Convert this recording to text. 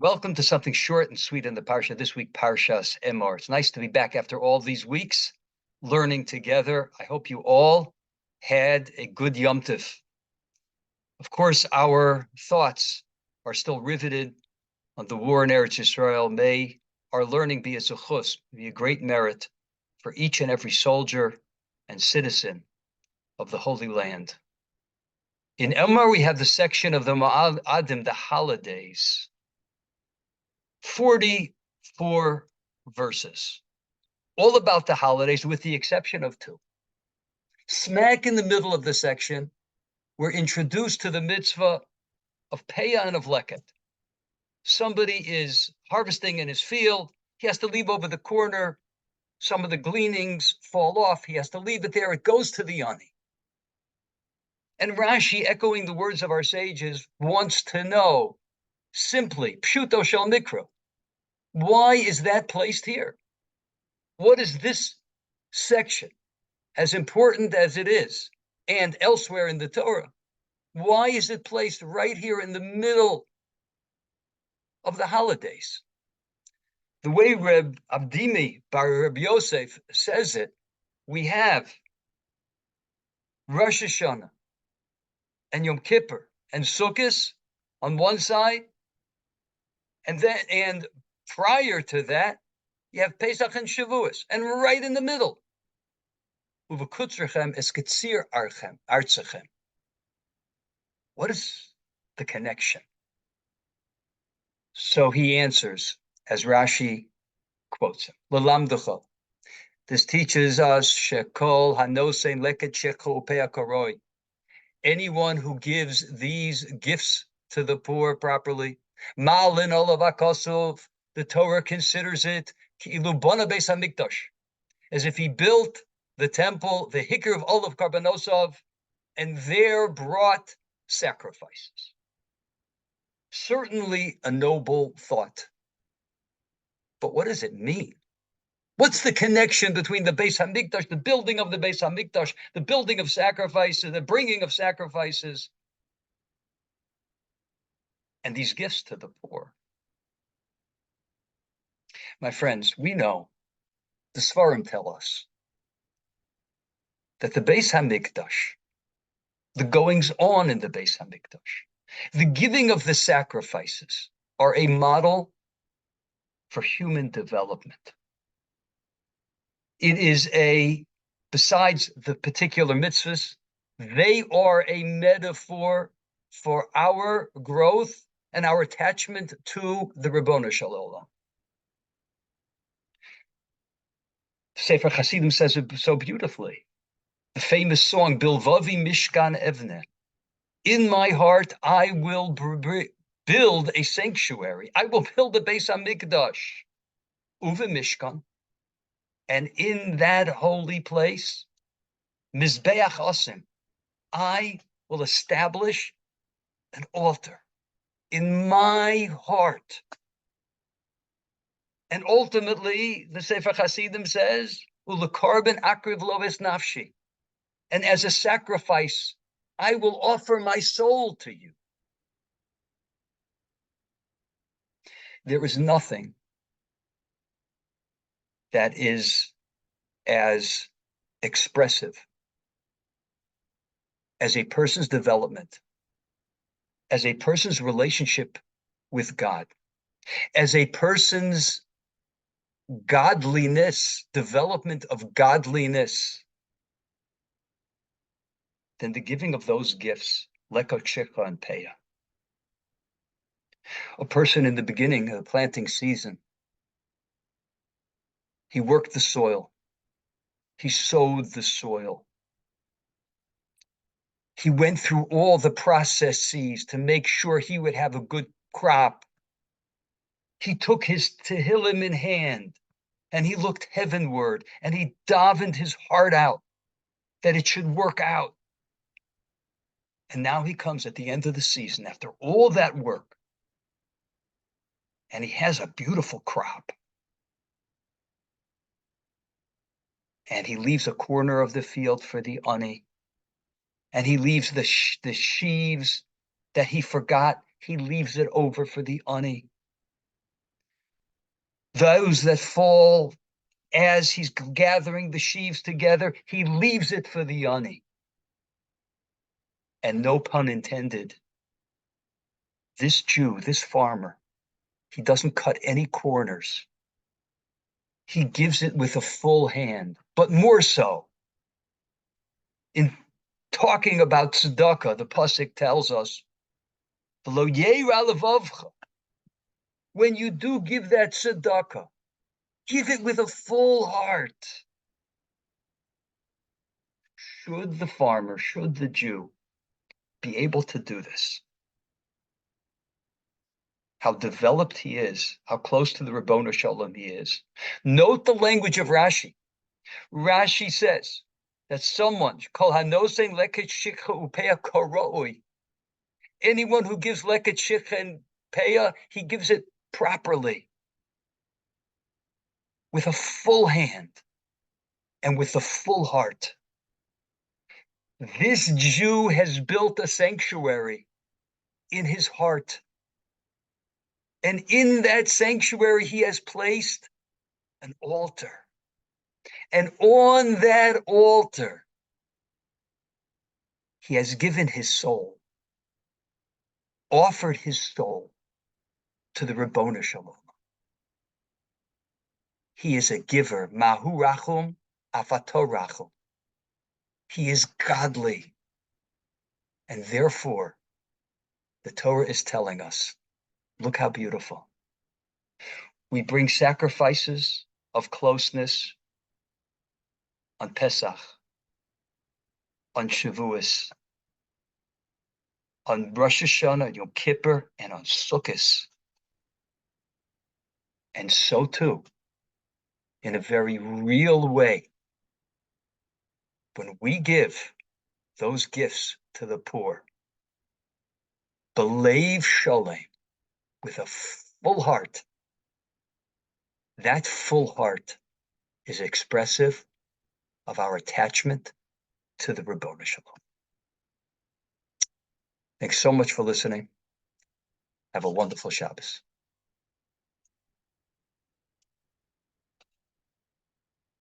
Welcome to something short and sweet in the Parsha. This week, Parshas Emor. It's nice to be back after all these weeks learning together. I hope you all had a good Yom Tov. Of course, our thoughts are still riveted on the war in Eretz Yisrael. May our learning be a zuchus, be a great merit for each and every soldier and citizen of the Holy Land. In Emor, we have the section of the Ma'adim, the holidays. 44 verses, all about the holidays with the exception of two. Smack in the middle of the section, we're introduced to the mitzvah of Peah and of Leket. Somebody is harvesting in his field. He has to leave over the corner. Some of the gleanings fall off. He has to leave it there. It goes to the ani. And Rashi, echoing the words of our sages, wants to know simply, pshuto shel mikro, why is that placed here? What is this section, as important as it is, and elsewhere in the Torah? Why is it placed right here in the middle of the holidays? The way Reb Abdimi Bar Reb Yosef says it, we have Rosh Hashanah and Yom Kippur and Sukkot on one side, and prior to that, you have Pesach and Shavuos, and right in the middle, Uvekutzrechem es ketzir artzachem. What is the connection? So he answers, as Rashi quotes him, Lalamducho. This teaches us, Shekol hanosein leket shecho upeakoroi. Anyone who gives these gifts to the poor properly, Ma'alin olav akosov, the Torah considers it ki'ilu bona beis hamikdash, as if he built the temple, the hikr of olav karbanosov, and there brought sacrifices. Certainly a noble thought. But what does it mean? What's the connection between the Beis Hamikdash, the building of the Beis Hamikdash, the building of sacrifices, the bringing of sacrifices, and these gifts to the poor? My friends, we know, the Svarim tell us, that the Beis Hamikdash, the goings on in the Beis Hamikdash, the giving of the sacrifices are a model for human development. It is besides the particular mitzvahs, they are a metaphor for our growth and our attachment to the Ribbono Shel Olam. Sefer Hasidim says it so beautifully. The famous song, Bilvavi Mishkan Evne. In my heart, I will build a sanctuary. I will build a Beis Hamikdash. Uve Mishkan. And in that holy place, Mizbeach Osim, I will establish an altar in my heart. And ultimately, the Sefer Hasidim says, Ulekarben akriv lo es nafshi. And as a sacrifice, I will offer my soul to you. There is nothing that is as expressive as a person's development, as a person's relationship with God, as a person's godliness, development of godliness, than the giving of those gifts, Leko Chikha and Peah. A person in the beginning of the planting season, he worked the soil. He sowed the soil. He went through all the processes to make sure he would have a good crop. He took his Tehillim in hand and he looked heavenward and he davened his heart out that it should work out. And now he comes at the end of the season after all that work and he has a beautiful crop. And he leaves a corner of the field for the ani. And he leaves the sheaves that he forgot. He leaves it over for the ani. Those that fall as he's gathering the sheaves together, he leaves it for the ani. And no pun intended, this Jew, this farmer, he doesn't cut any corners. He gives it with a full hand, but more so. In talking about tzedakah, the pasuk tells us, when you do give that tzedakah, give it with a full heart. Should the farmer, should the Jew be able to do this? How developed he is, how close to the Ribbono Shalom he is. Note the language of Rashi. Rashi says that someone, anyone who gives leket shikha and peah, he gives it properly, with a full hand and with a full heart. This Jew has built a sanctuary in his heart. And in that sanctuary, he has placed an altar. And on that altar, he has given his soul, offered his soul to the Ribbono Shalom. He is a giver. Mahu rachum, afato rachum. He is godly. And therefore, the Torah is telling us, look how beautiful. We bring sacrifices of closeness on Pesach, on Shavuos, on Rosh Hashanah, Yom Kippur, and on Sukkot. And so too, in a very real way, when we give those gifts to the poor, believe Sholem with a full heart, that full heart is expressive of our attachment to the Ribbono Shalom. Thanks so much for listening. Have a wonderful Shabbos.